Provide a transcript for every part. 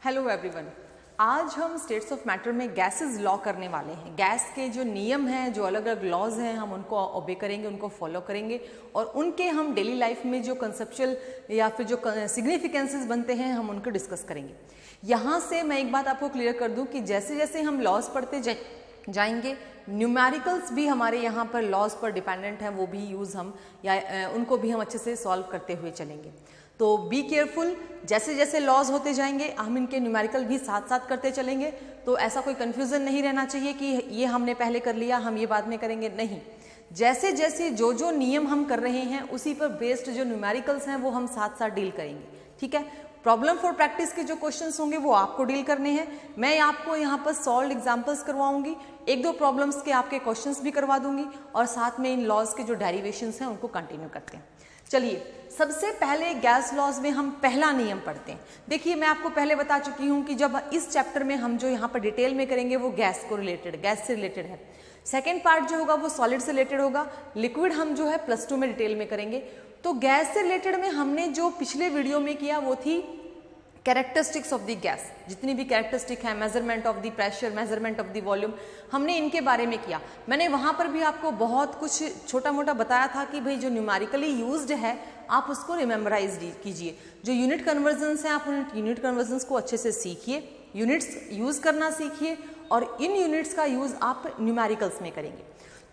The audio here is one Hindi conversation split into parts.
हेलो एवरीवन, आज हम स्टेट्स ऑफ मैटर में गैसेस लॉ करने वाले हैं। गैस के जो नियम हैं, जो अलग अलग लॉज हैं, हम उनको ओबे करेंगे, उनको फॉलो करेंगे और उनके हम डेली लाइफ में जो कंसेप्चुअल या फिर जो सिग्निफिकेंसेस बनते हैं हम उनको डिस्कस करेंगे। यहाँ से मैं एक बात आपको क्लियर कर दूँ कि जैसे जैसे हम लॉज पढ़ते जाएंगे, न्यूमेरिकल्स भी हमारे यहाँ पर लॉज पर डिपेंडेंट हैं, वो भी यूज़ हम या उनको भी हम अच्छे से सॉल्व करते हुए चलेंगे। तो बी केयरफुल, जैसे जैसे लॉज होते जाएंगे हम इनके न्यूमेरिकल भी साथ साथ करते चलेंगे। तो ऐसा कोई कन्फ्यूज़न नहीं रहना चाहिए कि ये हमने पहले कर लिया, हम ये बाद में करेंगे, नहीं। जैसे जैसे जो नियम हम कर रहे हैं उसी पर बेस्ड जो न्यूमेरिकल्स हैं वो हम साथ साथ डील करेंगे, ठीक है। प्रॉब्लम फॉर प्रैक्टिस के जो क्वेश्चंस होंगे वो आपको डील करने हैं। मैं आपको यहाँ पर सॉल्व एग्जाम्पल्स करवाऊंगी, एक दो प्रॉब्लम्स के आपके क्वेश्चंस भी करवा दूंगी और साथ में इन लॉज के जो डेरिवेशंस हैं उनको कंटिन्यू करते हैं। चलिए, सबसे पहले गैस लॉज में हम पहला नियम पढ़ते हैं। देखिए, मैं आपको पहले बता चुकी हूँ कि जब इस चैप्टर में हम जो यहाँ पर डिटेल में करेंगे वो गैस से रिलेटेड है। सेकेंड पार्ट जो होगा वो सॉलिड से रिलेटेड होगा, लिक्विड हम जो है +2 में डिटेल में करेंगे। तो गैस से रिलेटेड में हमने जो पिछले वीडियो में किया वो थी कैरेक्टरिस्टिक्स ऑफ द गैस। जितनी भी कैरेक्टरिस्टिक है, measurement of the pressure, measurement of the volume, हमने इनके बारे में किया। मैंने वहाँ पर भी आपको बहुत कुछ छोटा मोटा बताया था कि भाई जो न्यूमेरिकली यूज्ड है आप उसको रिमेम्बराइज कीजिए। जो यूनिट कन्वर्जन्स हैं आप उन यूनिट कन्वर्जन्स को अच्छे से सीखिए, यूनिट्स यूज़ करना सीखिए और इन यूनिट्स का यूज़ आप न्यूमेरिकल्स में करेंगे।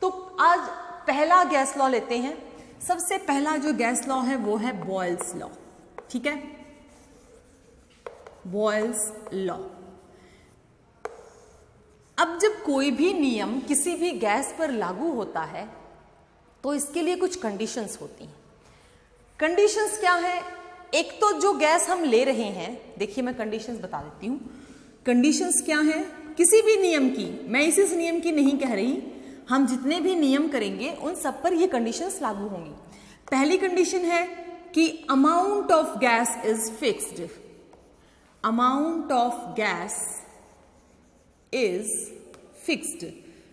तो आज पहला गैस लॉ लेते हैं। सबसे पहला जो गैस लॉ है वो है बॉयल्स लॉ, ठीक है, बॉयल्स लॉ। अब जब कोई भी नियम किसी भी गैस पर लागू होता है तो इसके लिए कुछ कंडीशंस होती हैं। कंडीशंस क्या है? एक तो जो गैस हम ले रहे हैं, देखिए मैं कंडीशंस बता देती हूं। कंडीशंस क्या है किसी भी नियम की, मैं इस नियम की नहीं कह रही, हम जितने भी नियम करेंगे उन सब पर ये कंडीशंस लागू होंगी। पहली कंडीशन है कि amount of gas is fixed. Amount of gas is fixed,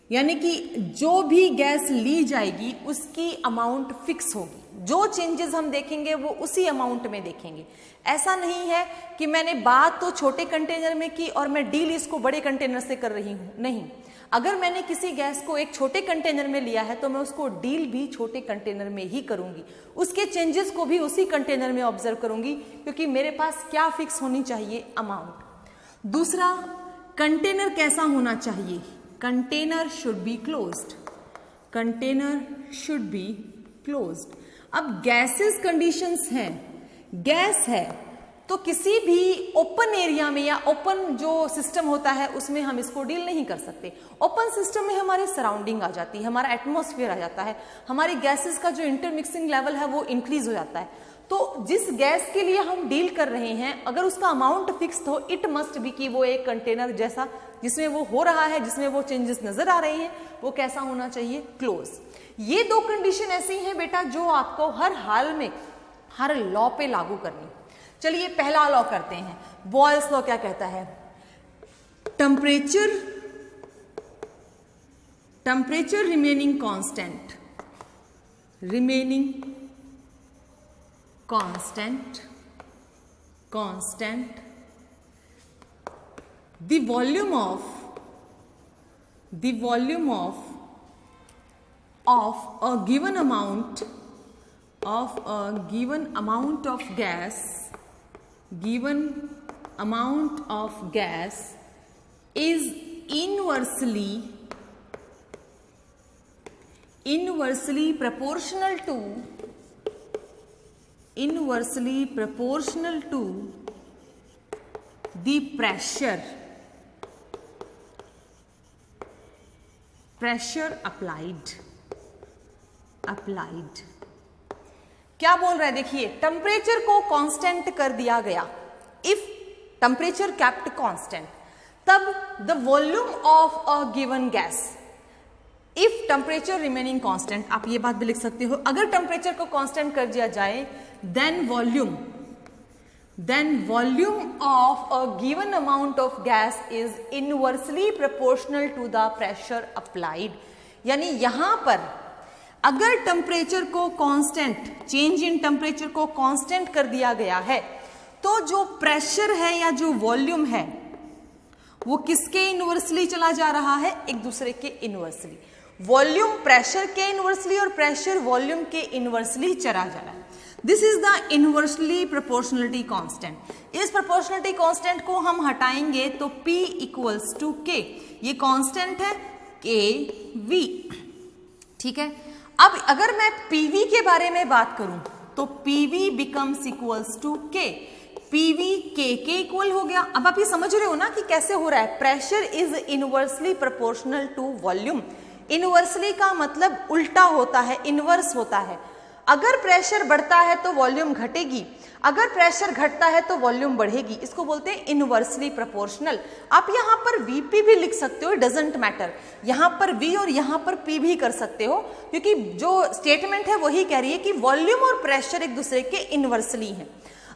यानी कि जो भी गैस ली जाएगी उसकी अमाउंट फिक्स होगी। जो चेंजेस हम देखेंगे वो उसी अमाउंट में देखेंगे। ऐसा नहीं है कि मैंने बात तो छोटे कंटेनर में की और मैं डील इसको बड़े कंटेनर से कर रही हूं, नहीं। अगर मैंने किसी गैस को एक छोटे कंटेनर में लिया है तो मैं उसको डील भी छोटे कंटेनर में ही करूंगी, उसके चेंजेस को भी उसी कंटेनर में ऑब्जर्व करूंगी, क्योंकि मेरे पास क्या फिक्स होनी चाहिए? अमाउंट। दूसरा, कंटेनर कैसा होना चाहिए? Container should be closed. Container should be closed. अब गैसेस कंडीशंस हैं, गैस है तो किसी भी ओपन एरिया में या ओपन जो सिस्टम होता है उसमें हम इसको डील नहीं कर सकते। ओपन सिस्टम में हमारी सराउंडिंग आ जाती है, हमारा एटमॉस्फेयर आ जाता है, हमारी गैसेस का जो इंटरमिक्सिंग लेवल है वो इंक्रीज हो जाता है। तो जिस गैस के लिए हम डील कर रहे हैं अगर उसका अमाउंट फिक्स हो, इट मस्ट बी कि वो एक कंटेनर जैसा जिसमें वो हो रहा है, जिसमें वो चेंजेस नजर आ रहे हैं, वो कैसा होना चाहिए? क्लोज। ये दो कंडीशन ऐसी हैं बेटा जो आपको हर हाल में हर लॉ पे लागू करनी। चलिए पहला लॉ करते हैं। बॉयल्स लॉ क्या कहता है? Temperature remaining constant, the volume of a given amount of gas is inversely proportional to the pressure applied। क्या बोल रहा है? देखिए, टेम्परेचर को कांस्टेंट कर दिया गया। इफ टेम्परेचर केप्ट कांस्टेंट, तब the volume of a given gas, if temperature remaining constant, आप ये बात भी लिख सकते हो, अगर टेम्परेचर को कांस्टेंट कर दिया जाए then volume of a given amount of gas is inversely proportional to the pressure applied. यानी यहां पर अगर टेम्परेचर को कांस्टेंट, चेंज इन टेम्परेचर को कांस्टेंट कर दिया गया है तो जो प्रेशर है या जो वॉल्यूम है वो किसके इनवर्सली चला जा रहा है? एक दूसरे के इनवर्सली। वॉल्यूम प्रेशर के इनवर्सली और प्रेशर वॉल्यूम के इनवर्सली चला जा रहा है। This is the inversely proportionality constant. इस प्रोपोर्शनलिटी कांस्टेंट को हम हटाएंगे तो P इक्वल्स टू K, ये कांस्टेंट है KV, ठीक है। अब अगर मैं PV के बारे में बात करूं तो PV becomes equals to K, PV K के इक्वल हो गया। अब आप ये समझ रहे हो ना कि कैसे हो रहा है? Pressure is inversely proportional to volume. Inversely का मतलब उल्टा होता है, इनवर्स होता है। अगर प्रेशर बढ़ता है तो वॉल्यूम घटेगी, अगर प्रेशर घटता है तो वॉल्यूम बढ़ेगी। इसको बोलते हैं इनवर्सली प्रोपोर्शनल। आप यहाँ पर Vp भी लिख सकते हो, डजंट मैटर। यहाँ पर V और यहाँ पर P भी कर सकते हो, क्योंकि जो स्टेटमेंट है वही कह रही है कि वॉल्यूम और प्रेशर एक दूसरे के इनवर्सली हैं।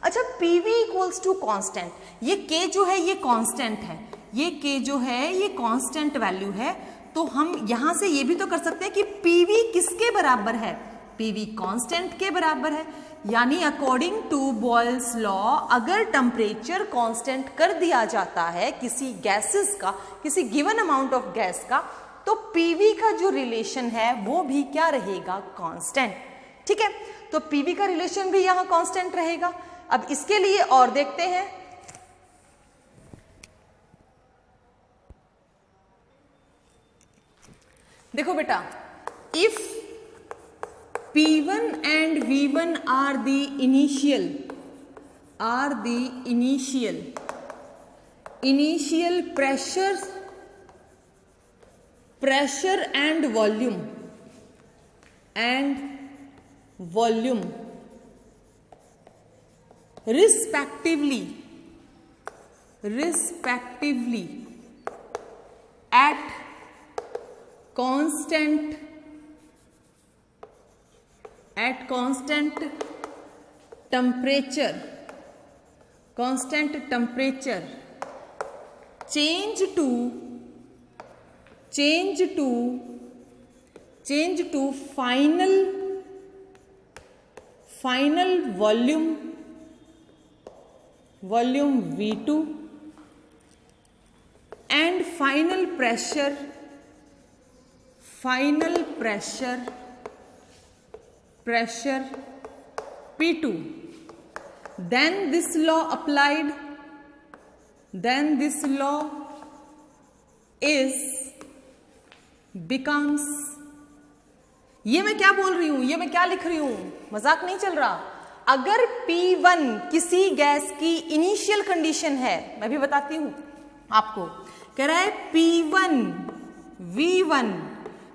अच्छा, PV इक्वल्स टू कांस्टेंट, ये K जो है ये कांस्टेंट है, ये K जो है ये कांस्टेंट वैल्यू है। तो हम यहां से ये भी तो कर सकते हैं कि PV किसके बराबर है? PV कांस्टेंट के बराबर है। यानी अकॉर्डिंग टू बॉयल्स लॉ अगर टेम्परेचर कांस्टेंट कर दिया जाता है किसी गैसेस का, किसी गिवन अमाउंट ऑफ गैस का, तो PV का जो रिलेशन है वो भी क्या रहेगा? कांस्टेंट, ठीक है। तो PV का रिलेशन भी यहां कांस्टेंट रहेगा। अब इसके लिए और देखते हैं। देखो बेटा, if P1 and V1 are the initial pressure and volume respectively at constant temperature change to final volume V2 and final pressure P2, then this law applied, becomes, ये मैं क्या बोल रही हूं, ये मैं क्या लिख रही हूं, मजाक नहीं चल रहा। अगर P1 किसी गैस की इनिशियल कंडीशन है, मैं भी बताती हूं आपको, कह रहा है P1 V1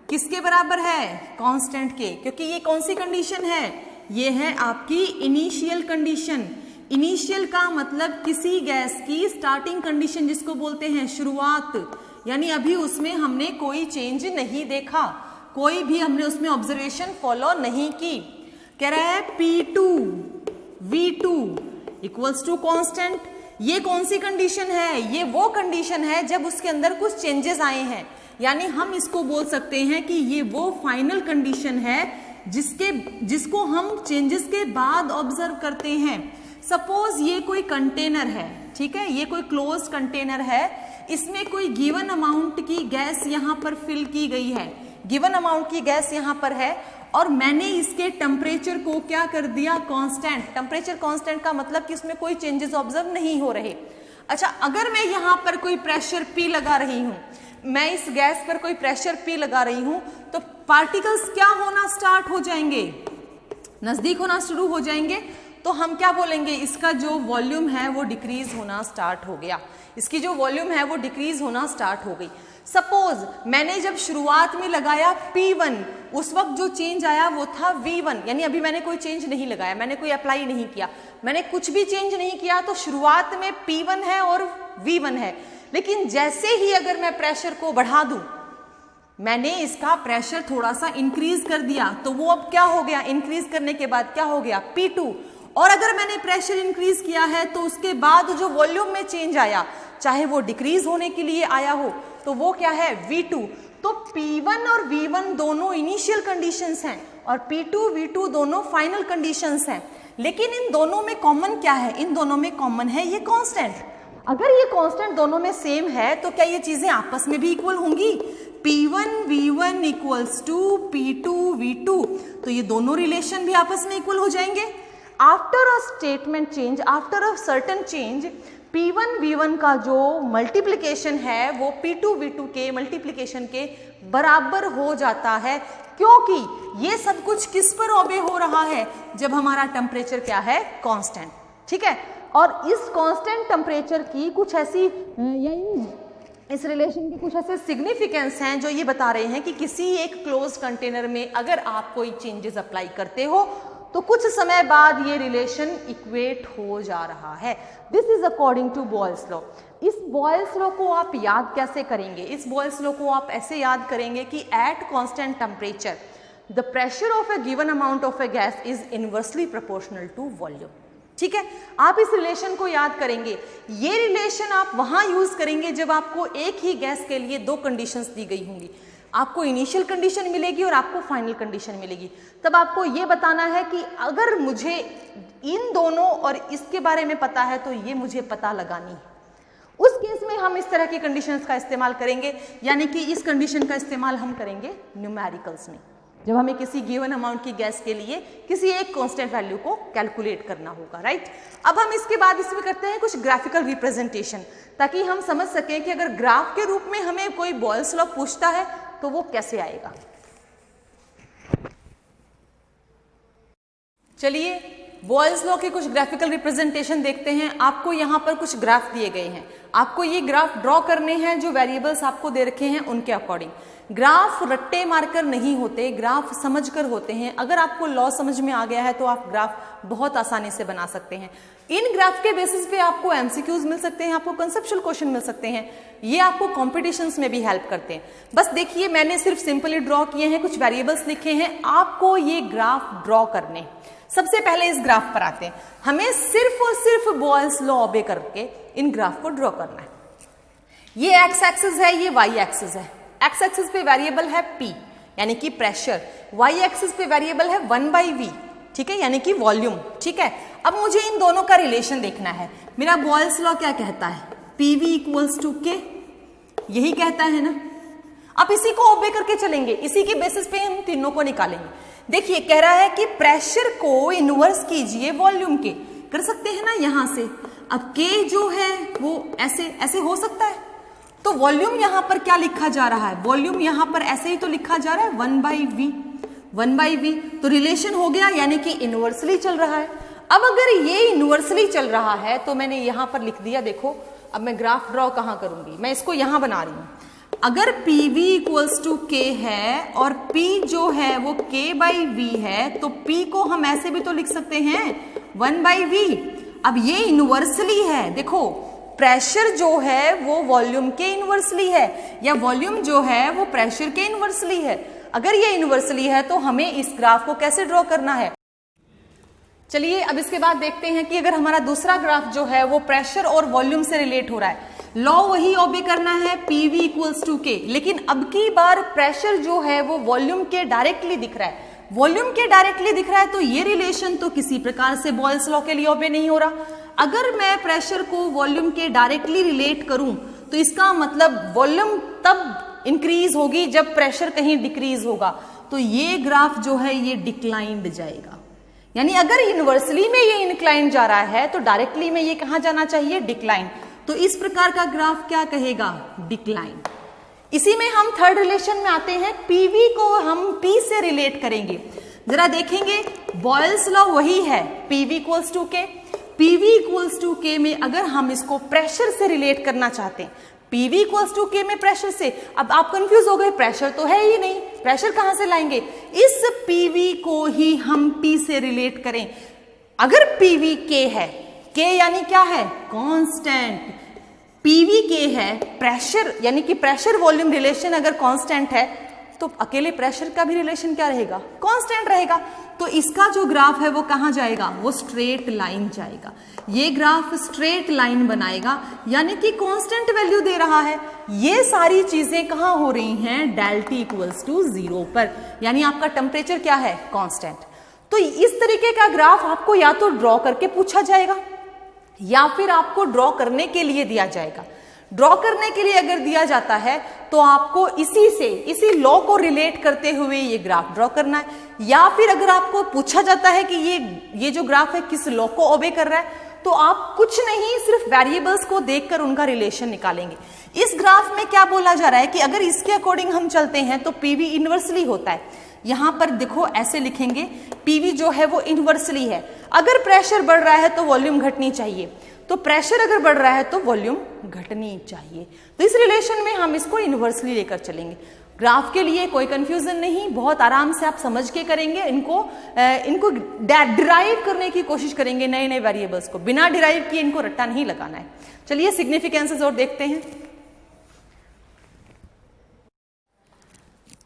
किसके बराबर है? कांस्टेंट के, क्योंकि ये कौन सी कंडीशन है? ये है आपकी इनिशियल कंडीशन। इनिशियल का मतलब किसी गैस की स्टार्टिंग कंडीशन, जिसको बोलते हैं शुरुआत, यानी अभी उसमें हमने कोई चेंज नहीं देखा, कोई भी हमने उसमें ऑब्जर्वेशन फॉलो नहीं की। कह रहा है P2 V2 equals to constant. ये कौन सी कंडीशन है? ये वो कंडीशन है जब उसके अंदर कुछ चेंजेस आए हैं, यानी हम इसको बोल सकते हैं कि ये वो फाइनल कंडीशन है जिसको हम चेंजेस के बाद ऑब्जर्व करते हैं। सपोज ये कोई कंटेनर है, ठीक है, ये कोई क्लोज्ड कंटेनर है, इसमें कोई गिवन अमाउंट की गैस यहाँ पर फिल की गई है, गिवन अमाउंट की गैस यहाँ पर है, और मैंने इसके टेम्परेचर को क्या कर दिया? कांस्टेंट। टेम्परेचर कांस्टेंट का मतलब कि इसमें कोई चेंजेस ऑब्जर्व नहीं हो रहे। अच्छा, अगर मैं यहाँ पर कोई प्रेशर P लगा रही हूँ, मैं इस गैस पर कोई प्रेशर P लगा रही हूं, तो पार्टिकल्स क्या होना स्टार्ट हो जाएंगे? नजदीक होना शुरू हो जाएंगे। तो हम क्या बोलेंगे? इसका जो वॉल्यूम है वो डिक्रीज होना स्टार्ट हो गया, इसकी जो वॉल्यूम है वो डिक्रीज होना स्टार्ट हो गई। सपोज मैंने जब शुरुआत में लगाया P1, उस वक्त जो चेंज आया वो था V1, यानी अभी मैंने कोई चेंज नहीं लगाया, मैंने कोई अप्लाई नहीं किया, मैंने कुछ भी चेंज नहीं किया, तो शुरुआत में P1 है और V1 है। लेकिन जैसे ही अगर मैं प्रेशर को बढ़ा दूं, मैंने इसका प्रेशर थोड़ा सा इंक्रीज कर दिया, तो वो अब क्या हो गया? इंक्रीज करने के बाद क्या हो गया? P2। और अगर मैंने प्रेशर इंक्रीज किया है तो उसके बाद जो वॉल्यूम में चेंज आया, चाहे वो डिक्रीज होने के लिए आया हो, तो वो क्या है? V2। तो P1 और V1 दोनों इनिशियल कंडीशंस हैं और P2 V2 दोनों फाइनल कंडीशंस हैं। लेकिन इन दोनों में कॉमन क्या है? इन दोनों में कॉमन है ये कांस्टेंट। अगर ये कांस्टेंट दोनों में सेम है तो क्या ये चीजें आपस में भी इक्वल होंगी? P1 V1 equals to P2 V2, तो ये दोनों रिलेशन भी आपस में इक्वल हो जाएंगे। After a statement change, after a certain change, P1 V1 का जो मल्टीप्लिकेशन है वो P2 V2 के मल्टीप्लिकेशन के बराबर हो जाता है, क्योंकि ये सब कुछ किस पर ओबे हो रहा है? जब हमारा टेम्परेचर क्या है? कांस्टेंट। ठीक है, और इस कांस्टेंट टेम्परेचर की कुछ ऐसी इस रिलेशन के कुछ ऐसे सिग्निफिकेंस हैं जो ये बता रहे हैं कि किसी एक क्लोज कंटेनर में अगर आप कोई चेंजेस अप्लाई करते हो तो कुछ समय बाद ये रिलेशन इक्वेट हो जा रहा है। This is according to Boyle's law. इस बॉयल्स लॉ को आप याद कैसे करेंगे? इस बॉयल्स लॉ को आप ऐसे याद करेंगे कि at constant temperature the pressure of a given amount of a gas is inversely proportional to volume. ठीक है, आप इस रिलेशन को याद करेंगे। ये रिलेशन आप वहां यूज करेंगे जब आपको एक ही गैस के लिए दो कंडीशंस दी गई होंगी। आपको इनिशियल कंडीशन मिलेगी और आपको फाइनल कंडीशन मिलेगी। तब आपको ये बताना है कि अगर मुझे इन दोनों और इसके बारे में पता है तो ये मुझे पता लगानी है। उस केस में हम इस तरह की कंडीशंस का इस्तेमाल करेंगे, यानी कि इस कंडीशन का इस्तेमाल हम करेंगे न्यूमेरिकल्स में, जब हमें किसी गिवन अमाउंट की गैस के लिए किसी एक कांस्टेंट वैल्यू को कैलकुलेट करना होगा। राइट, अब हम इसके बाद इसमें करते हैं कुछ ग्राफिकल रिप्रेजेंटेशन, ताकि हम समझ सकें कि अगर ग्राफ के रूप में हमें कोई बॉयल्स लॉ पूछता है तो वो कैसे आएगा। चलिए बॉयल्स लॉ के कुछ ग्राफिकल रिप्रेजेंटेशन देखते हैं। आपको यहाँ पर कुछ ग्राफ दिए गए हैं, आपको ये ग्राफ ड्रॉ करने हैं जो वेरिएबल्स आपको दे रखे हैं उनके अकॉर्डिंग। ग्राफ रट्टे मारकर नहीं होते, ग्राफ समझकर होते हैं। अगर आपको लॉ समझ में आ गया है तो आप ग्राफ बहुत आसानी से बना सकते हैं। इन ग्राफ के बेसिस पे आपको एमसीक्यूज मिल सकते हैं, आपको कंसेप्चुअल क्वेश्चन मिल सकते हैं, ये आपको कॉम्पिटिशन्स में भी हेल्प करते हैं। बस देखिए, मैंने सिर्फ सिंपली ड्रॉ किए हैं, कुछ वेरिएबल्स लिखे हैं, आपको ये ग्राफ ड्रॉ करने। सबसे पहले इस ग्राफ पर आते हैं। हमें सिर्फ और सिर्फ बॉयल्स लॉ ओबे करके इन ग्राफ को ड्रॉ करना है। ये एक्स एक्सिस है, ये वाई एक्सिस है। एक्स एक्सिस पे वेरिएबल है P यानी कि प्रेशर, वाई एक्सिस पे वेरिएबल है 1/V, ठीक है, यानी कि वॉल्यूम। ठीक है, अब मुझे इन दोनों का रिलेशन देखना है। मेरा बॉयल्स लॉ क्या कहता है? PV इक्वल्स टू K, यही कहता है ना। अब इसी को ओबे करके चलेंगे, इसी के बेसिस पे हम तीनों को निकालेंगे। देखिए, कह रहा है कि प्रेशर को इनवर्स कीजिए वॉल्यूम के। कर सकते हैं ना यहां से। अब K जो है वो ऐसे ऐसे हो सकता है, तो वॉल्यूम यहां पर क्या लिखा जा रहा है? वॉल्यूम यहां पर ऐसे ही तो लिखा जा रहा है 1/V, 1/V, तो रिलेशन हो गया, यानी कि इनवर्सली चल रहा है। अब अगर ये इनवर्सली चल रहा है तो मैंने यहां पर लिख दिया। देखो, अब मैं ग्राफ ड्रॉ कहां करूंगी? मैं इसको यहां बना रही हूं। अगर PV इक्वल्स टू K है और P जो है वो K/V है, तो P को हम ऐसे भी तो लिख सकते हैं 1/V। अब ये इनवर्सली है, देखो प्रेशर जो है वो वॉल्यूम के इनवर्सली है, या वॉल्यूम जो है वो प्रेशर के इनवर्सली है। अगर ये इनवर्सली है तो हमें इस ग्राफ को कैसे ड्रॉ करना है? चलिए अब इसके बाद देखते हैं कि अगर हमारा दूसरा ग्राफ जो है वो प्रेशर और वॉल्यूम से रिलेट हो रहा है, लॉ वही ओबे करना है, PV इक्वल्स टू K, लेकिन अब की बार प्रेशर जो है वो वॉल्यूम के डायरेक्टली दिख रहा है। वॉल्यूम के डायरेक्टली दिख रहा है तो ये रिलेशन तो किसी प्रकार से बॉयल्स लॉ के लिए ओबे नहीं हो रहा। अगर मैं प्रेशर को वॉल्यूम के डायरेक्टली रिलेट करूं तो इसका मतलब वॉल्यूम तब इंक्रीज होगी जब प्रेशर कहीं डिक्रीज होगा, तो ये ग्राफ जो है ये डिक्लाइंड जाएगा। यानी अगर यूनिवर्सली में ये इंक्लाइन जा रहा है तो डायरेक्टली में ये कहां जाना चाहिए? डिक्लाइन। तो इस प्रकार का ग्राफ क्या कहेगा? डिक्लाइन। इसी में हम थर्ड रिलेशन में आते हैं। PV को हम P से रिलेट करेंगे। जरा देखेंगे, बॉयल्स लॉ वही है, PV equals to K। PV equals to K में अगर हम इसको प्रेशर से रिलेट करना चाहते हैं, PV इक्वल्स टू K में प्रेशर से, अब आप कंफ्यूज हो गए, प्रेशर तो है ही नहीं, प्रेशर कहां से लाएंगे? इस PV को ही हम P से रिलेट करें। अगर PV K है, K यानी क्या है? कांस्टेंट। PV K है, प्रेशर यानी कि प्रेशर वॉल्यूम रिलेशन अगर कांस्टेंट है तो अकेले प्रेशर का भी रिलेशन क्या रहेगा? कांस्टेंट रहेगा। तो इसका जो ग्राफ है वो कहां जाएगा? वो स्ट्रेट लाइन जाएगा। ये ग्राफ स्ट्रेट लाइन बनाएगा, यानी कि कांस्टेंट वैल्यू दे रहा है। ये सारी चीजें कहां हो रही हैं? डेल्टा इक्वल्स टू 0 पर, यानी आपका टेम्परेचर क्या है? कांस्टेंट। तो इस तरीके का ग्राफ आपको या तो ड्रॉ करके पूछा जाएगा या फिर आपको ड्रॉ करने के लिए दिया जाएगा। ड्रॉ करने के लिए अगर दिया जाता है तो आपको इसी लॉ को रिलेट करते हुए ये ग्राफ ड्रॉ करना है, या फिर अगर आपको पूछा जाता है कि ये जो ग्राफ है किस लॉ को ओबे कर रहा है, तो आप कुछ नहीं सिर्फ वेरिएबल्स को देखकर उनका रिलेशन निकालेंगे। इस ग्राफ में क्या बोला जा रहा है कि अगर इसके अकॉर्डिंग हम चलते हैं तो पीवी इनवर्सली होता है। यहां पर देखो ऐसे लिखेंगे, पीवी जो है वो इनवर्सली है। अगर प्रेशर बढ़ रहा है तो वॉल्यूम घटनी चाहिए, तो प्रेशर अगर बढ़ रहा है तो वॉल्यूम घटनी चाहिए। तो इस रिलेशन में हम इसको इनवर्सली लेकर चलेंगे। ग्राफ के लिए कोई कंफ्यूजन नहीं, बहुत आराम से आप समझ के करेंगे। इनको डिराइव करने की कोशिश करेंगे, नए नए वेरिएबल्स को बिना डिराइव किए इनको रट्टा नहीं लगाना है। चलिए सिग्निफिकेंसेस और देखते हैं।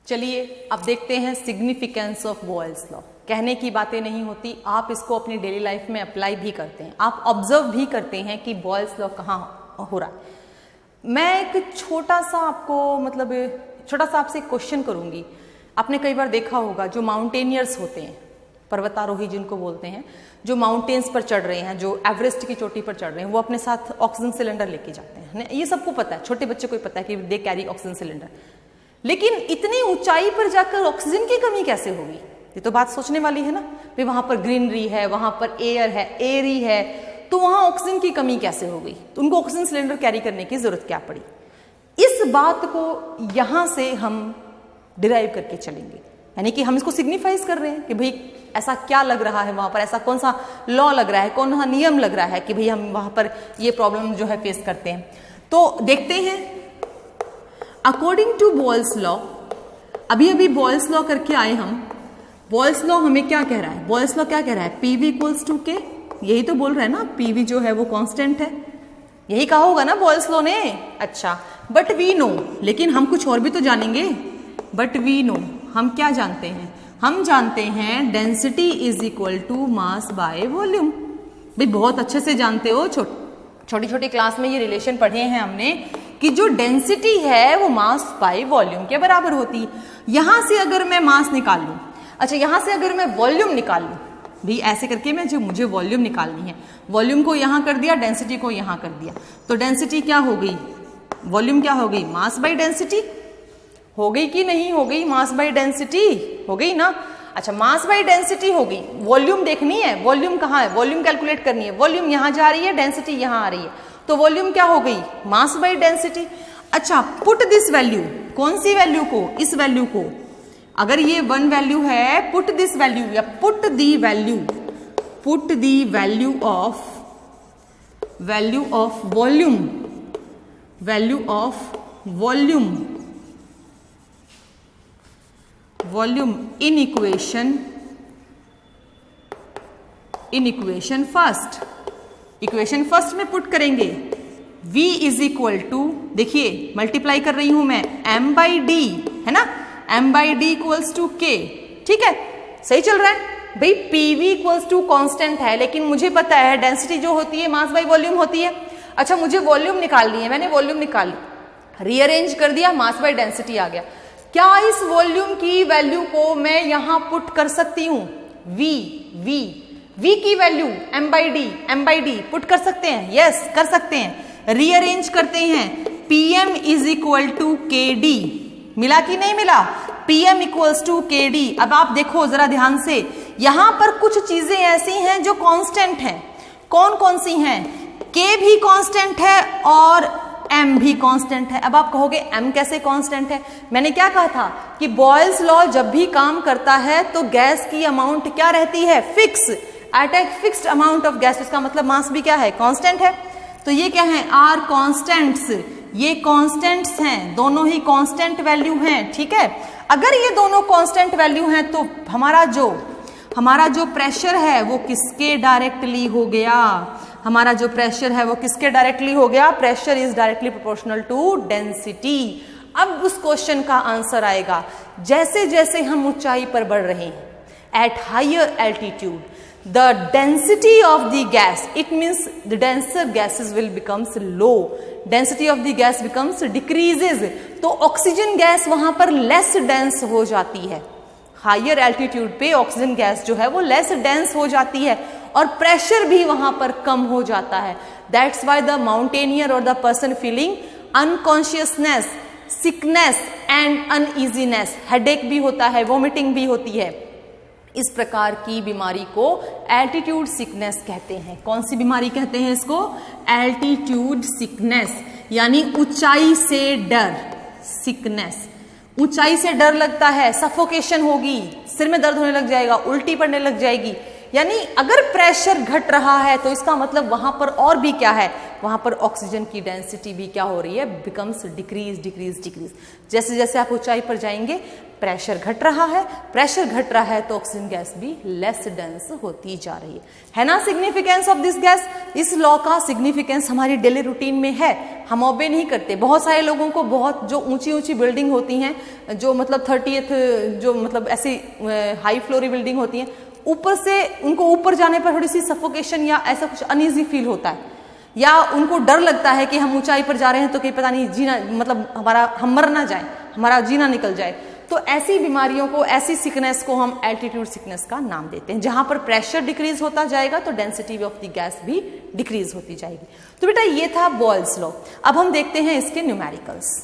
चलिए अब देखते हैं सिग्निफिकेंस ऑफ बॉयल्स लॉ। कहने की बातें नहीं होती, आप इसको अपनी डेली लाइफ में अप्लाई भी करते हैं, आप ऑब्जर्व भी करते हैं कि बॉयल्स लॉ कहाँ हो रहा है। मैं एक छोटा सा आपसे क्वेश्चन करूंगी। आपने कई बार देखा होगा जो माउंटेनियर्स होते हैं, पर्वतारोही जिनको बोलते हैं, जो माउंटेन्स पर चढ़ रहे हैं, जो एवरेस्ट की चोटी पर चढ़ रहे हैं, वो अपने साथ ऑक्सीजन सिलेंडर लेके जाते हैं। ये सबको पता है, छोटे बच्चे को ही पता है कि दे कैरी ऑक्सीजन सिलेंडर। लेकिन इतनी ऊंचाई पर जाकर ऑक्सीजन की कमी कैसे होगी? ये तो बात सोचने वाली है ना। भाई वहां पर ग्रीनरी है, वहां पर एयर है, एयरी है, तो वहां ऑक्सीजन की कमी कैसे हो गई? तो उनको ऑक्सीजन सिलेंडर कैरी करने की जरूरत क्या पड़ी? इस बात को यहां से हम डिराइव करके चलेंगे, यानी कि हम इसको सिग्निफाइज कर रहे हैं कि भाई ऐसा क्या लग रहा है वहां पर, ऐसा कौन सा लॉ लग रहा है, कौन सा नियम लग रहा है कि भाई हम वहां पर ये प्रॉब्लम जो है फेस करते हैं। तो देखते हैं अकॉर्डिंग टू बॉयल्स लॉ, अभी बॉयल्स लॉ करके आए हम। बॉयल्स लॉ हमें क्या कह रहा है? बॉयल्स लॉ क्या कह रहा है? पीवी इक्वल्स टू के, यही तो बोल रहा है ना, पीवी जो है वो कांस्टेंट है, यही कहा होगा ना बॉयल्स लॉ ने। अच्छा, बट वी नो, लेकिन हम कुछ और भी तो जानेंगे। बट वी नो, हम क्या जानते हैं? हम जानते हैं density is equal to mass by volume. भाई बहुत अच्छे से जानते हो, छोटी छोटी क्लास में ये रिलेशन पढ़े हैं हमने कि जो डेंसिटी है वो मास बाय वॉल्यूम के बराबर होती है। यहां से अगर मैं मास निकाल लूं, अच्छा यहां से अगर मैं वॉल्यूम निकाल लूं, भाई ऐसे करके मैं जो मुझे वॉल्यूम निकालनी है, वॉल्यूम को यहां कर दिया, डेंसिटी को यहां कर दिया, तो डेंसिटी क्या हो गई? वॉल्यूम क्या हो गई? मास बाय डेंसिटी हो गई कि नहीं हो गई? मास बाय डेंसिटी हो गई ना। अच्छा, मास बाय डेंसिटी हो गई। वॉल्यूम देखनी है, वॉल्यूम कहाँ है? वॉल्यूम कैलकुलेट करनी है। वॉल्यूम यहां जा रही है, डेंसिटी यहां आ रही है, तो वॉल्यूम क्या हो गई? Mass by density. अच्छा, पुट दिस वैल्यू, कौन सी वैल्यू को? इस वैल्यू को। अगर ये 1 वैल्यू है, पुट दिस वैल्यू या put the value of volume in equation first. Equation first में पुट करेंगे। v इज इक्वल टू, देखिए मल्टीप्लाई कर रही हूं मैं, m बाई डी है ना, m by D equals to k। ठीक है, सही चल रहा है भाई। pv इक्वल्स टू कॉन्स्टेंट है, लेकिन मुझे पता है डेंसिटी जो होती है मास बाई वॉल्यूम होती है। अच्छा, मुझे वॉल्यूम निकालनी है, मैंने वॉल्यूम निकाल ली, रीअरेंज कर दिया, मास बाई डेंसिटी आ गया। क्या इस वॉल्यूम की वैल्यू को मैं यहां पुट कर सकती हूं? v की value m by D put कर सकते हैं? यस, कर सकते हैं। रीअरेंज करते हैं, pm इज इक्वल टू के डी, मिला कि नहीं मिला? pm इक्वल्स टू के डी। अब आप देखो जरा ध्यान से, यहां पर कुछ चीजें ऐसी हैं जो कांस्टेंट हैं। कौन कौन सी हैं? k भी कांस्टेंट है और m भी कांस्टेंट है। अब आप कहोगे m कैसे कांस्टेंट है? मैंने क्या कहा था कि बॉयल्स लॉ जब भी काम करता है तो गैस की अमाउंट क्या रहती है? Fix, at a fixed amount of gas. इसका मतलब मास भी क्या है? कांस्टेंट है। तो ये क्या है? आर कांस्टेंट्स, ये कांस्टेंट्स हैं, दोनों ही कांस्टेंट वैल्यू हैं। ठीक है, अगर ये दोनों कांस्टेंट वैल्यू हैं तो हमारा जो प्रेशर है वो किसके डायरेक्टली हो गया? हमारा जो प्रेशर है वो किसके डायरेक्टली हो गया? Pressure is directly proportional to density. अब उस क्वेश्चन का आंसर आएगा जैसे जैसे हम ऊंचाई पर बढ़ रहे हैं, at higher altitude the density of the gas, it means the denser gases will becomes low, density of the gas becomes decreases, तो ऑक्सीजन गैस वहां पर लेस डेंस हो जाती है। हायर एल्टीट्यूड पे ऑक्सीजन गैस जो है वो लेस डेंस हो जाती है और प्रेशर भी वहां पर कम हो जाता है। दैट्स वाई द माउंटेनियर और the person feeling unconsciousness, sickness and uneasiness, headache भी होता है, वोमिटिंग भी होती है। इस प्रकार की बीमारी को एल्टीट्यूड सिकनेस कहते हैं। कौन सी बीमारी कहते हैं इसको? एल्टीट्यूड सिकनेस, यानी ऊंचाई से डर, सिकनेस। ऊंचाई से डर लगता है, सफोकेशन होगी, सिर में दर्द होने लग जाएगा, उल्टी पड़ने लग जाएगी। यानी अगर प्रेशर घट रहा है तो इसका मतलब वहां पर और भी क्या है, वहां पर ऑक्सीजन की डेंसिटी भी क्या हो रही है, बिकम्स डिक्रीज डिक्रीज डिक्रीज। जैसे जैसे आप ऊंचाई पर जाएंगे प्रेशर घट रहा है, प्रेशर घट रहा है तो ऑक्सीजन गैस भी लेस डेंस होती जा रही है ना। सिग्निफिकेंस ऑफ दिस गैस, इस लॉ का सिग्निफिकेंस हमारी डेली रूटीन में है, हम ओबे नहीं करते। बहुत सारे लोगों को बहुत जो ऊंची ऊंची बिल्डिंग होती हैं, जो मतलब 30th जो मतलब ऐसी हाई फ्लोरी बिल्डिंग होती हैं, ऊपर से उनको ऊपर जाने पर थोड़ी सी सफोकेशन या ऐसा कुछ अनईजी फील होता है, या उनको डर लगता है कि हम ऊंचाई पर जा रहे हैं तो कहीं पता नहीं जीना, मतलब हम मर ना जाए, हमारा जीना निकल जाए। तो ऐसी बीमारियों को, ऐसी सिकनेस को हम एल्टीट्यूड सिकनेस का नाम देते हैं। जहां पर प्रेशर डिक्रीज होता जाएगा तो डेंसिटी ऑफ द गैस भी डिक्रीज होती जाएगी। तो बेटा ये था बॉयल्स लॉ। अब हम देखते हैं इसके न्यूमेरिकल्स।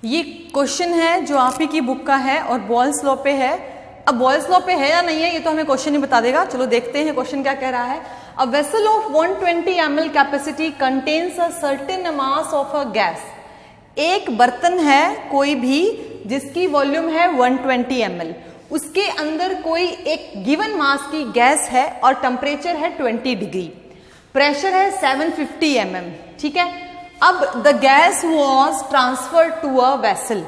ये क्वेश्चन है जो आप ही की बुक का है और बॉयल्स लॉ पे है। अब बॉयल्स लॉ पे है या नहीं है ये तो हमें क्वेश्चन ही बता देगा। चलो देखते हैं क्वेश्चन क्या कह रहा है। A vessel of 120 ml capacity contains a certain mass of a gas. एक बर्तन है कोई भी जिसकी वॉल्यूम है 120 ml, उसके अंदर कोई एक गिवन मास की गैस है और टेम्परेचर है 20 डिग्री, प्रेशर है 750 mm, ठीक है। अब the gas was transfer to a vessel,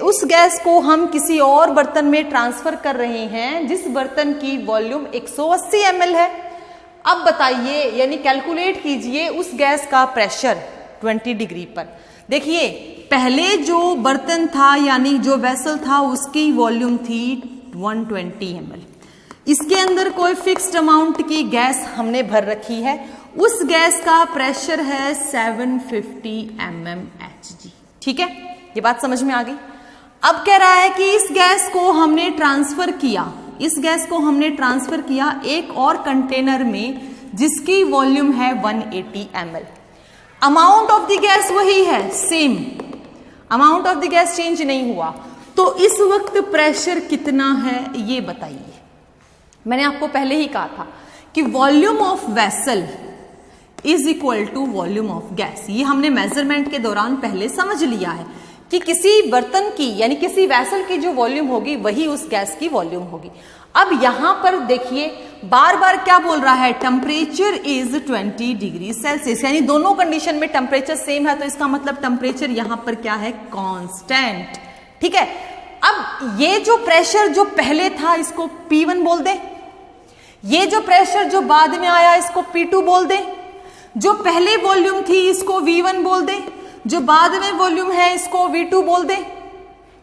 उस गैस को हम किसी और बर्तन में ट्रांसफर कर रहे हैं जिस बर्तन की वॉल्यूम 180 ml है। अब बताइए, यानी कैलकुलेट कीजिए उस गैस का प्रेशर 20 डिग्री पर। देखिए पहले जो बर्तन था यानी जो वेसल था उसकी वॉल्यूम थी 120 ml, इसके अंदर कोई फिक्स्ड अमाउंट की गैस हमने भर रखी है, उस गैस का प्रेशर है 750 mmHg, ठीक है। ये बात समझ में आ गई। अब कह रहा है कि इस गैस को हमने ट्रांसफर किया, इस गैस को हमने ट्रांसफर किया एक और कंटेनर में जिसकी वॉल्यूम है 180 ml। Amount of the gas वही है, same amount of the gas change नहीं हुआ, तो इस वक्त प्रेशर कितना है ये बताइए। मैंने आपको पहले ही कहा था कि volume of vessel is equal to volume of gas. ये हमने मेजरमेंट के दौरान पहले समझ लिया है कि किसी बर्तन की यानी किसी वेसल की जो वॉल्यूम होगी वही उस गैस की वॉल्यूम होगी। अब यहां पर देखिए बार बार क्या बोल रहा है, टेम्परेचर इज 20 डिग्री सेल्सियस, यानी दोनों कंडीशन में टेम्परेचर सेम है, तो इसका मतलब टेम्परेचर यहां पर क्या है, कांस्टेंट, ठीक है। अब ये जो प्रेशर जो पहले था इसको P1 बोल दे, ये जो प्रेशर जो बाद में आया इसको P2 बोल दे, जो पहले वॉल्यूम थी इसको V1 बोल दे, जो बाद में वॉल्यूम है इसको V2 बोल दे।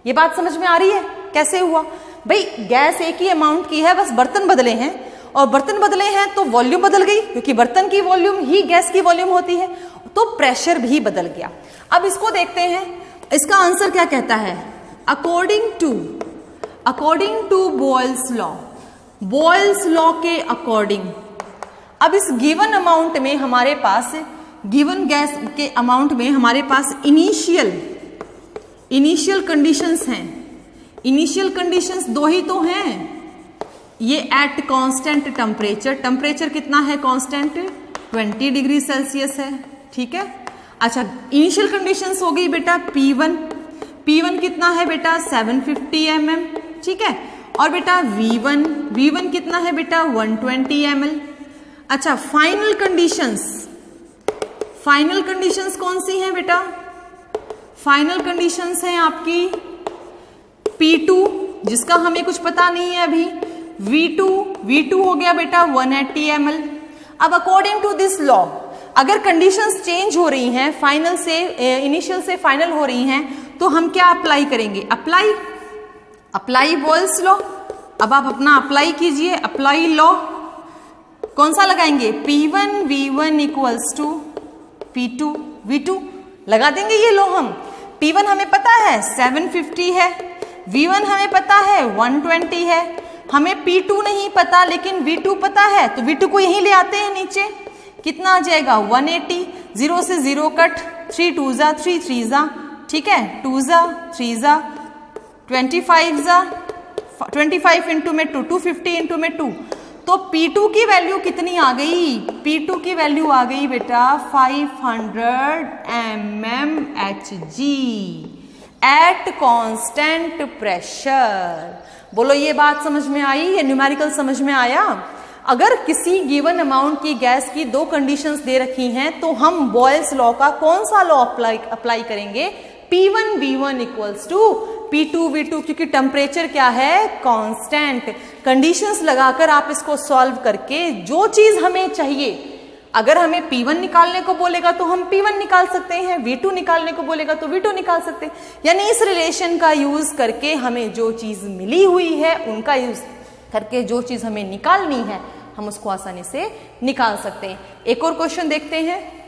ये बात समझ में आ रही है कैसे हुआ? भाई गैस एक ही अमाउंट की है, बस बर्तन बदले हैं, और बर्तन बदले हैं तो वॉल्यूम बदल गई, क्योंकि बर्तन की वॉल्यूम ही गैस की वॉल्यूम होती है, तो प्रेशर भी बदल गया। अब इसको देखते हैं, इसका आंसर क्या कहता है। According to Boyle's law, Boyle's law के अकॉर्डिंग, अब इस गिवन अमाउंट में हमारे पास, गिवन गैस के अमाउंट में हमारे पास इनिशियल कंडीशंस हैं। इनिशियल कंडीशंस दो ही तो हैं, ये एट कांस्टेंट टेम्परेचर, टेम्परेचर कितना है कांस्टेंट, 20 डिग्री सेल्सियस है, ठीक है। अच्छा इनिशियल कंडीशंस हो गई बेटा P1 कितना है बेटा 750 mm, ठीक है। और बेटा V1 कितना है बेटा 120 ml। अच्छा फाइनल कंडीशंस कौन सी हैं बेटा, फाइनल कंडीशंस हैं आपकी P2 जिसका हमें कुछ पता नहीं है अभी, V2 हो गया बेटा 180 ml। अब अकॉर्डिंग टू दिस लॉ अगर कंडीशंस चेंज हो रही हैं, फाइनल से इनिशियल से फाइनल हो रही हैं, तो हम क्या अप्लाई करेंगे, अप्लाई बॉयल्स लॉ। अब आप अपना अप्लाई कीजिए, अप्लाई लॉ कौन सा लगाएंगे, P1 V1 equals to P2 V2 लगा देंगे ये लो हम। P1 हमें पता है 750 है, V1 हमें पता है 120 है, हमें P2 नहीं पता लेकिन V2 पता है, तो V2 को यहीं ले आते हैं नीचे। कितना आ जाएगा 180, 0 से 0 कट, 3 2 जा 3 3 जा, ठीक है, 2 जा 3 जा 25 जा 25 इंटू में 2 250 इंटू में 2, तो P2 की वैल्यू कितनी आ गई? P2 की वैल्यू आ गई बेटा 500 mmHg एट कांस्टेंट प्रेशर। बोलो ये बात समझ में आई? ये न्यूमेरिकल समझ में आया? अगर किसी गिवन अमाउंट की गैस की दो कंडीशंस दे रखी हैं तो हम बॉयल्स लॉ का कौन सा लॉ अप्लाई करेंगे? P1 V1 equals to P2 V2, क्योंकि टेम्परेचर क्या है? कांस्टेंट। कंडीशंस लगाकर आप इसको सॉल्व करके जो चीज हमें चाहिए, अगर हमें P1 निकालने को बोलेगा तो हम P1 निकाल सकते हैं, V2 निकालने को बोलेगा तो V2 निकाल सकते हैं। यानी इस रिलेशन का यूज करके हमें जो चीज मिली हुई है उनका यूज करके जो चीज हमें निकालनी है हम उसको आसानी से निकाल सकते हैं। एक और क्वेश्चन देखते हैं।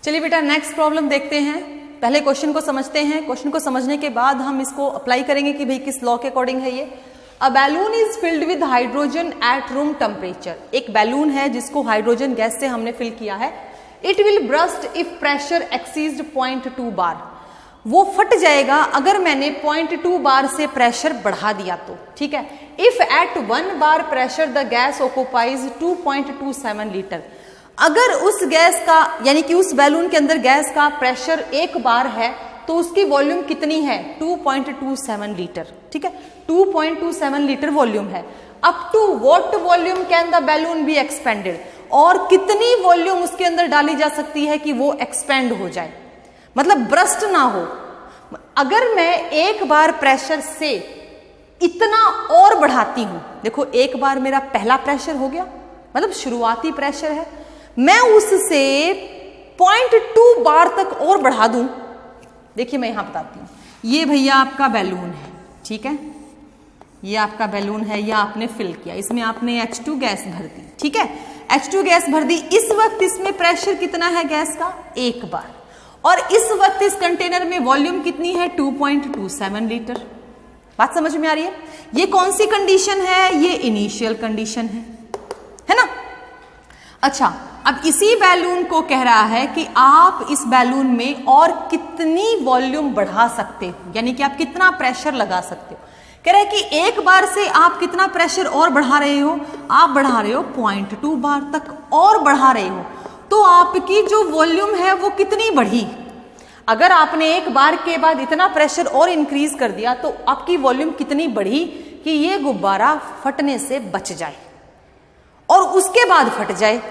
चलिए बेटा नेक्स्ट प्रॉब्लम देखते हैं। पहले क्वेश्चन को समझते हैं, क्वेश्चन को समझने के बाद हम इसको अप्लाई करेंगे कि भाई किस लॉ के अकॉर्डिंग है ये। A balloon is filled with hydrogen at room temperature. एक बैलून है जिसको हाइड्रोजन गैस से हमने फिल किया है। It will burst if pressure exceed 0.2 bar. वो फट जाएगा अगर मैंने 0.2 बार से प्रेशर बढ़ा दिया तो, ठीक है। If at 1 bar pressure the gas occupies 2.27 litre. अगर उस गैस का यानी कि उस बैलून के अंदर गैस का प्रेशर 1 बार है तो उसकी वॉल्यूम कितनी है? 2.27 लीटर, ठीक है। 2.27 लीटर वॉल्यूम है। Up to what volume can the balloon be expanded. और कितनी वॉल्यूम उसके अंदर डाली जा सकती है कि वो एक्सपेंड हो जाए, मतलब ब्रस्ट ना हो। अगर मैं एक बार प्रेशर से इतना और बढ़ाती हूं, देखो एक बार मेरा पहला प्रेशर हो गया, मतलब शुरुआती प्रेशर है, मैं उससे 0.2 बार तक और बढ़ा दूं। देखिए मैं यहां बताती हूं, ये भैया आपका बैलून है, ठीक है, ये आपका बैलून है, ये आपने फिल किया, इसमें आपने H2 गैस भर दी, ठीक है, H2 गैस भर दी। इस वक्त इसमें प्रेशर कितना है गैस का? 1 बार। और इस वक्त इस कंटेनर में वॉल्यूम कितनी है? 2.27 लीटर। बात समझ में आ रही है? ये कौन सी कंडीशन है? ये इनिशियल कंडीशन है ना। अच्छा, अब इसी बैलून को कह रहा है कि आप इस बैलून में और कितनी वॉल्यूम बढ़ा सकते हो, यानी कि आप कितना प्रेशर लगा सकते हो। कह रहा है कि एक बार से आप कितना प्रेशर और बढ़ा रहे हो? आप बढ़ा रहे हो 0.2 बार तक और बढ़ा रहे हो, तो आपकी जो वॉल्यूम है वो कितनी बढ़ी? अगर आपने एक बार के बाद इतना प्रेशर और इंक्रीज कर दिया तो आपकी वॉल्यूम कितनी बढ़ी कि ये गुब्बारा फटने से बच जाए और उसके बाद फट जाए।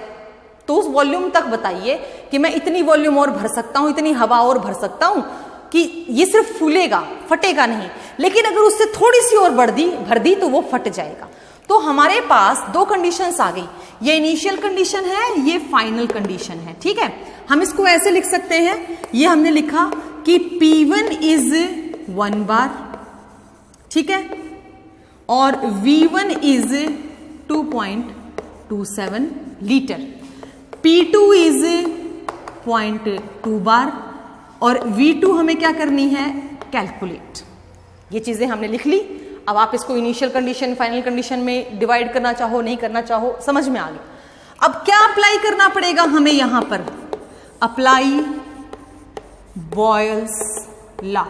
तो उस वॉल्यूम तक बताइए कि मैं इतनी वॉल्यूम और भर सकता हूं, इतनी हवा और भर सकता हूं कि ये सिर्फ फूलेगा, फटेगा नहीं। लेकिन अगर उससे थोड़ी सी और भर दी तो वो फट जाएगा। तो हमारे पास दो कंडीशंस आ गई, ये इनिशियल कंडीशन है, ये फाइनल कंडीशन है, ठीक है। हम इसको ऐसे लिख सकते हैं, ये हमने लिखा कि P1 इज 1 बार, ठीक है, और V1 is 2.27 litre, P2 is 0.2 बार और V2 हमें क्या करनी है? कैलकुलेट। ये चीजें हमने लिख ली। अब आप इसको इनिशियल कंडीशन फाइनल कंडीशन में डिवाइड करना चाहो नहीं करना चाहो, समझ में आ गया। अब क्या अप्लाई करना पड़ेगा हमें यहां पर? अप्लाई बॉयल्स लॉ,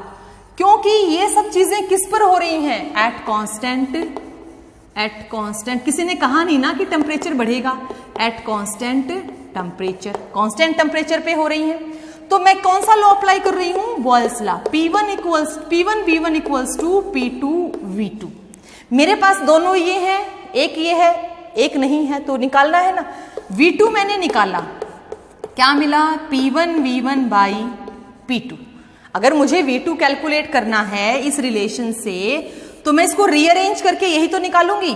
क्योंकि ये सब चीजें किस पर हो रही हैं? At constant. किसी ने कहा नहीं ना कि टेम्परेचर बढ़ेगा, eight constant temperature, constant temperature पे हो रही हैं। तो मैं कौन सा लॉ अप्लाई कर रही हूं? Boyle's law. P1 V1 equals to P2 V2। मेरे पास दोनों ये हैं, एक ये है एक नहीं है, तो निकालना है ना। V2 मैंने निकाला, क्या मिला? P1 V1 by P2। अगर मुझे V2 कैलकुलेट करना है इस रिलेशन से तो मैं इसको रीअरेंज करके यही तो निकालूंगी।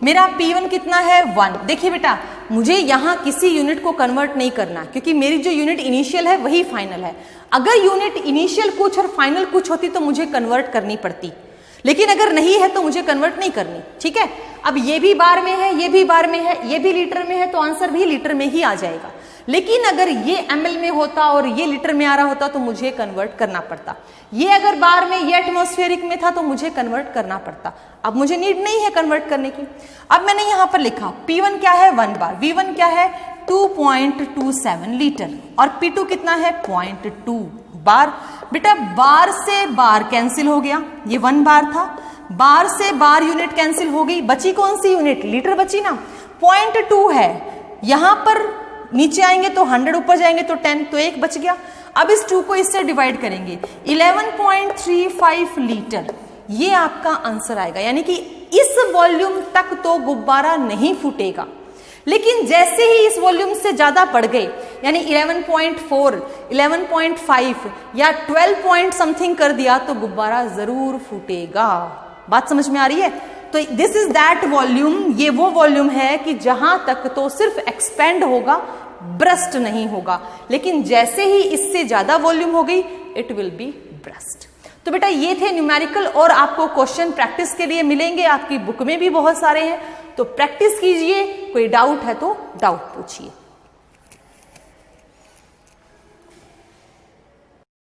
मेरा P1 कितना है? 1। देखिए बेटा, मुझे यहां किसी यूनिट को कन्वर्ट नहीं करना, क्योंकि मेरी जो यूनिट इनिशियल है वही फाइनल है। अगर यूनिट इनिशियल कुछ और फाइनल कुछ होती तो मुझे कन्वर्ट करनी पड़ती, लेकिन अगर नहीं है तो मुझे कन्वर्ट नहीं करनी, ठीक है। अब ये भी बार में है, ये भी बार में है, ये भी लीटर में है, तो आंसर भी लीटर में ही आ जाएगा। लेकिन अगर ये ml में होता और ये लीटर में आ रहा होता तो मुझे कन्वर्ट करना पड़ता। ये अगर बार में, ये एटमॉस्फेरिक में था तो मुझे कन्वर्ट करना पड़ता। अब मुझे नीड नहीं है कन्वर्ट करने की। अब मैंने यहां पर लिखा P1 क्या है 1 बार, V1 क्या है 2.27 लीटर और P2 कितना है 0.2 बार। बेटा बार से बार कैंसिल हो गया, ये 1 बार था, बार से बार यूनिट कैंसिल हो गई, बची कौन सी यूनिट, लीटर बची ना, 0.2 है। यहां पर नीचे आएंगे तो 100, ऊपर जाएंगे तो 10, तो 1 बच गया। अब इस 2 को इससे डिवाइड करेंगे, 11.35 लीटर, ये आपका आंसर आएगा। यानी कि इस वॉल्यूम तक तो गुब्बारा नहीं फूटेगा, लेकिन जैसे ही इस वॉल्यूम से ज्यादा बढ़ गए, यानी 11.4, 11.5 या 12 पॉइंट समथिंग कर दिया तो गुब्बारा जरूर फूटेगा। बात समझ में आ रही है? तो दिस इज दैट वॉल्यूम, ये वो वॉल्यूम है कि जहां तक तो सिर्फ एक्सपेंड होगा, ब्रस्ट नहीं होगा। लेकिन जैसे ही इससे ज्यादा वॉल्यूम हो गई, इट विल बी ब्रस्ट। तो बेटा ये थे न्यूमेरिकल, और आपको क्वेश्चन प्रैक्टिस के लिए मिलेंगे, आपकी बुक में भी बहुत सारे हैं, तो प्रैक्टिस कीजिए। कोई डाउट है तो डाउट पूछिए।